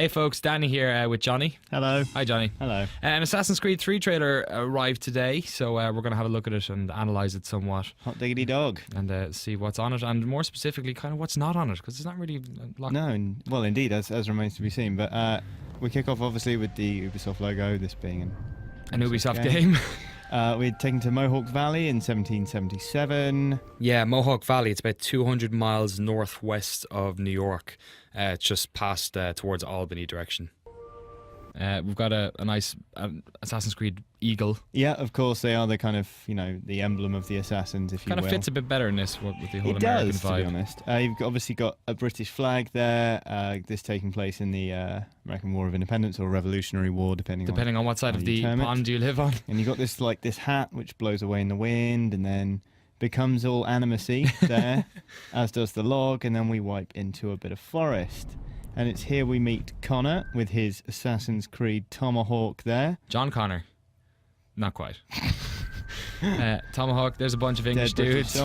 Hey folks, Danny here with Johnny. Hello. Hi Johnny. Hello. An Assassin's Creed 3 trailer arrived today, so we're going to have a look at it and analyse it somewhat. Hot diggity dog. And see what's on it, and more specifically, kind of what's not on it, because it's not really... Well, indeed, as remains to be seen. But we kick off, obviously, with the Ubisoft logo, this being an Ubisoft game. We're taken to Mohawk Valley in 1777. Yeah, Mohawk Valley. It's about 200 miles northwest of New York. It's just past towards Albany direction. We've got a nice Assassin's Creed eagle. Yeah, of course, they are the kind of, the emblem of the assassins, if you will. Kind of fits a bit better in this with the whole it American does, vibe. to be honest. You've obviously got a British flag there, this taking place in the American War of Independence or Revolutionary War, depending on what side of the pond you live on. And you've got this hat which blows away in the wind and then becomes all animacy there, as does the log, and then we wipe into a bit of forest. And it's here we meet Connor with his Assassin's Creed Tomahawk there. John Connor. Not quite. Tomahawk, there's a bunch of English dudes.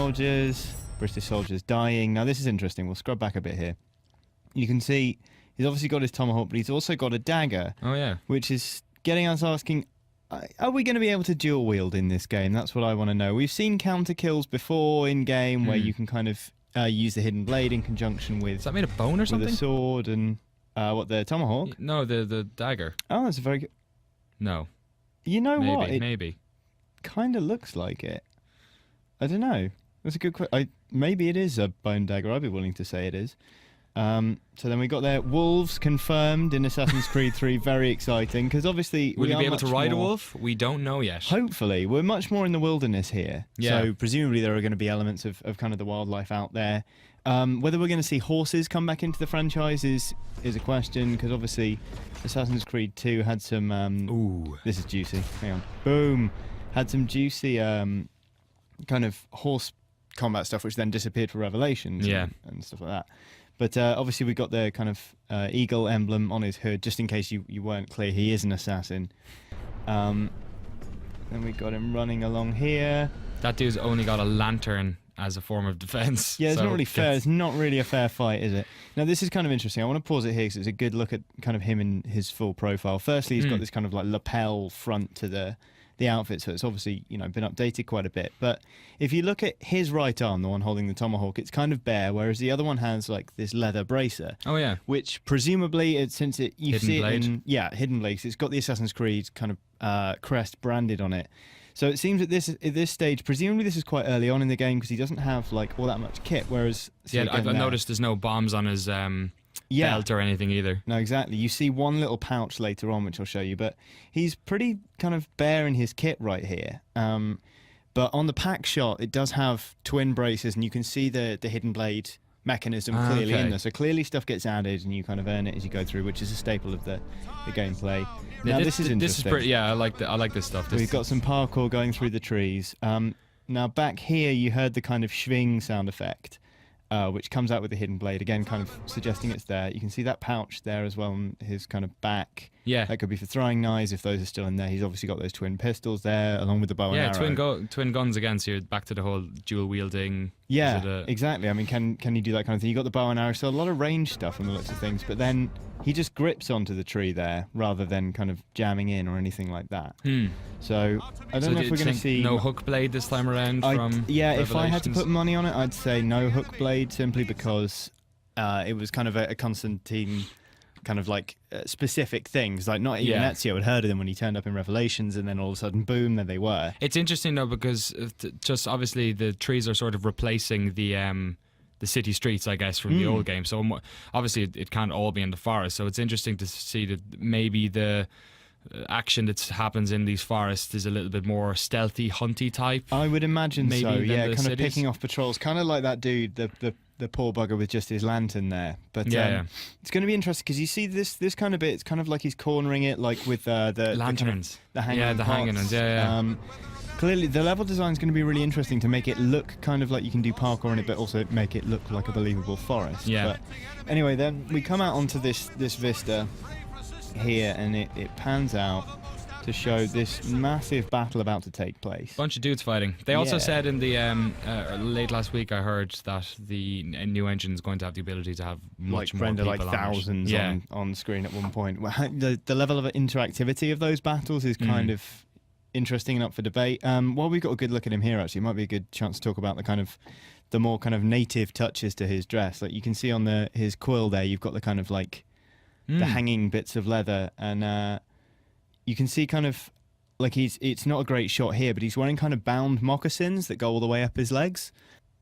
British soldiers dying. Now this is interesting, we'll scrub back a bit here. You can see he's obviously got his Tomahawk, but he's also got a dagger. Oh yeah. Which is getting us asking, are we going to be able to dual wield in this game? That's what I want to know. We've seen counter kills before in game where you can kind of use the hidden blade in conjunction with... Is that made of bone or something? With a sword and... the Tomahawk? No, the dagger. Oh, that's a very good... No. You know what? Maybe. Kind of looks like it. I don't know. That's a good question. Maybe it is a bone dagger. I'd be willing to say it is. So then we got there wolves confirmed in Assassin's Creed 3. Very exciting, because obviously will you be able to ride a wolf? We don't know yet. Hopefully, we're much more in the wilderness here. Yeah. So presumably there are going to be elements of kind of the wildlife out there. Whether we're going to see horses come back into the franchise is a question, because obviously Assassin's Creed 2 had some. Ooh, this is juicy. Hang on. Boom. Had some juicy kind of horse combat stuff, which then disappeared for Revelations. Yeah. And stuff like that. But obviously we got the kind of eagle emblem on his hood, just in case you weren't clear. He is an assassin. Then we got him running along here. That dude's only got a lantern as a form of defense. Yeah, it's not really fair. It's not really a fair fight, is it? Now, this is kind of interesting. I want to pause it here because it's a good look at kind of him in his full profile. Firstly, he's got this kind of like lapel front to the outfit, so it's obviously been updated quite a bit. But if you look at his right arm, the one holding the tomahawk, it's kind of bare, whereas the other one has like this leather bracer. Oh yeah, which presumably you hidden see blade. it in hidden blade. It's got the Assassin's Creed kind of crest branded on it. So it seems at this stage, presumably this is quite early on in the game because he doesn't have like all that much kit. Whereas I've noticed there's no bombs on his belt or anything either. No, exactly. You see one little pouch later on, which I'll show you, but he's pretty kind of bare in his kit right here. But on the pack shot, it does have twin braces, and you can see the hidden blade mechanism clearly in there. So clearly stuff gets added, and you kind of earn it as you go through, which is a staple of the gameplay. Now this is interesting. This is pretty. Yeah, I like this stuff. We've got some parkour going through the trees. Now back here, you heard the kind of swing sound effect. Which comes out with the hidden blade, again kind of suggesting it's there. You can see that pouch there as well on his kind of back. Yeah. That could be for throwing knives if those are still in there. He's obviously got those twin pistols there along with the bow and arrow. Yeah, twin guns again, so you're back to the whole dual wielding. Yeah, exactly. I mean, can you do that kind of thing? You got the bow and arrow, so a lot of range stuff from the looks of things, but then he just grips onto the tree there rather than kind of jamming in or anything like that. So I don't know if we're going to see no hook blade this time around from if I had to put money on it, I'd say no hook blade, simply because it was kind of a Constantine kind of like specific things. Like not even Ezio had heard of them when he turned up in Revelations, and then all of a sudden, boom, there they were. It's interesting though because just obviously the trees are sort of replacing the city streets, I guess, from the old game. So obviously it can't all be in the forest. So it's interesting to see that maybe the action that happens in these forests is a little bit more stealthy, hunty type. I would imagine maybe so. Yeah, kind of cities. picking off patrols, kind of like that dude, the poor bugger with just his lantern there. But it's going to be interesting because you see this kind of bit. It's kind of like he's cornering it, like with the lanterns, the hanging ones. Clearly, the level design is going to be really interesting to make it look kind of like you can do parkour in it, but also make it look like a believable forest. Yeah. But anyway, then we come out onto this vista here, and it pans out to show this massive battle about to take place. Bunch of dudes fighting. They also Yeah. said in the late last week, I heard that the new engine is going to have the ability to have much more render people like thousands on it. on screen at one point. Well, the level of interactivity of those battles is kind of interesting and up for debate. While we've got a good look at him here, actually, it might be a good chance to talk about the more kind of native touches to his dress. Like you can see on his quill there, you've got the kind of like the hanging bits of leather, and you can see kind of like it's not a great shot here, but he's wearing kind of bound moccasins that go all the way up his legs.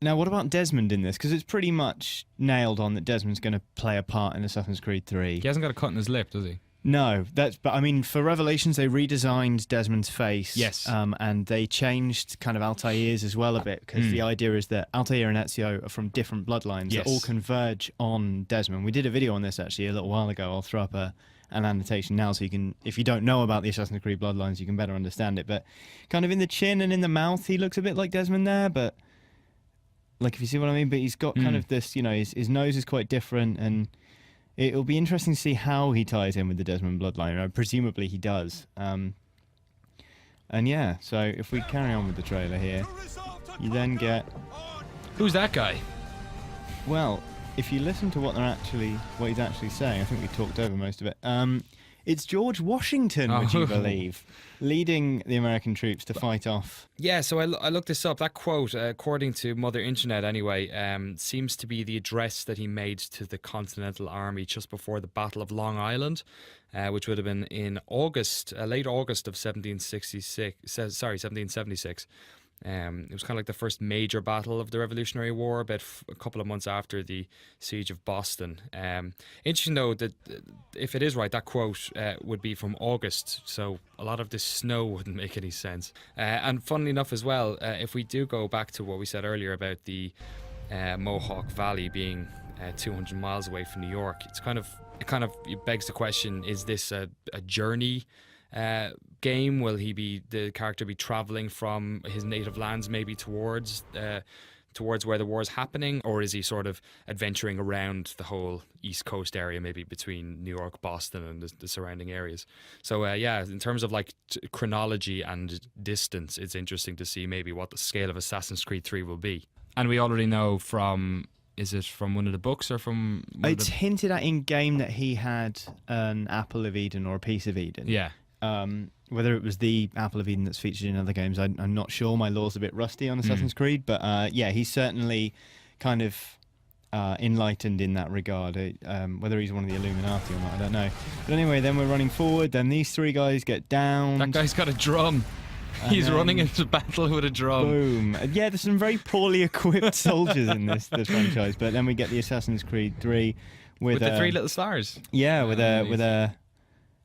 Now, what about Desmond in this? Because it's pretty much nailed on that Desmond's going to play a part in Assassin's Creed 3. He hasn't got a cut in his lip, does he? No, but I mean, for Revelations, they redesigned Desmond's face. Yes. And they changed kind of Altair's as well a bit, because the idea is that Altair and Ezio are from different bloodlines that all converge on Desmond. We did a video on this actually a little while ago. I'll throw up an annotation now so you can, if you don't know about the Assassin's Creed bloodlines, you can better understand it. But kind of in the chin and in the mouth, he looks a bit like Desmond there, but like, if you see what I mean, but he's got kind of this, his nose is quite different, and it'll be interesting to see how he ties in with the Desmond bloodline. Presumably he does. And yeah, so if we carry on with the trailer here, you then get... Who's that guy? Well, if you listen to what he's actually saying, I think we talked over most of it. It's George Washington, would you believe, leading the American troops to fight off. Yeah, so I looked this up. That quote, according to Mother Internet anyway, seems to be the address that he made to the Continental Army just before the Battle of Long Island, which would have been in August, late August of 1776. It was kind of like the first major battle of the Revolutionary War, about a couple of months after the siege of Boston. Interesting though that if it is right, that quote would be from August, so a lot of this snow wouldn't make any sense. And funnily enough as well, if we do go back to what we said earlier about the Mohawk Valley being 200 miles away from New York, it begs the question: is this a journey game? Will the character be traveling from his native lands maybe towards where the war is happening, or is he sort of adventuring around the whole East Coast area, maybe between New York, Boston, and the surrounding areas? So in terms of like chronology and distance, it's interesting to see maybe what the scale of Assassin's Creed 3 will be. And we already know from... Is it from one of the books or from... It's hinted at in game that he had an Apple of Eden or a piece of Eden. Yeah. Whether it was the Apple of Eden that's featured in other games, I'm not sure. My lore's a bit rusty on Assassin's Creed, but he's certainly kind of enlightened in that regard. Whether he's one of the Illuminati or not, I don't know. But anyway, then we're running forward. Then these three guys get down. That guy's got a drum. He's running into battle with a drum. Boom. Yeah, there's some very poorly equipped soldiers in this franchise. But then we get the Assassin's Creed 3 with the three little stars. Yeah, with a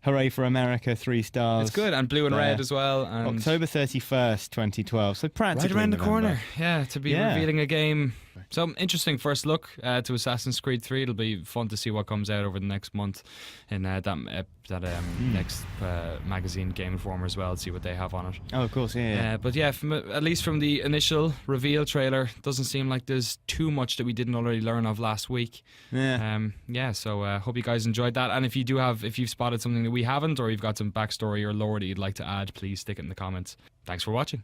hooray for America, 3 stars. It's good, and blue and red as well. And October 31st, 2012. So practically right around the November. corner. Yeah, to be revealing a game. So interesting first look to Assassin's Creed 3. It'll be fun to see what comes out over the next month in that next magazine, Game Informer as well, to see what they have on it. Oh, of course, yeah. But yeah, at least from the initial reveal trailer, doesn't seem like there's too much that we didn't already learn of last week. Yeah. So hope you guys enjoyed that. And if you've spotted something that we haven't, or you've got some backstory or lore that you'd like to add, please stick it in the comments. Thanks for watching.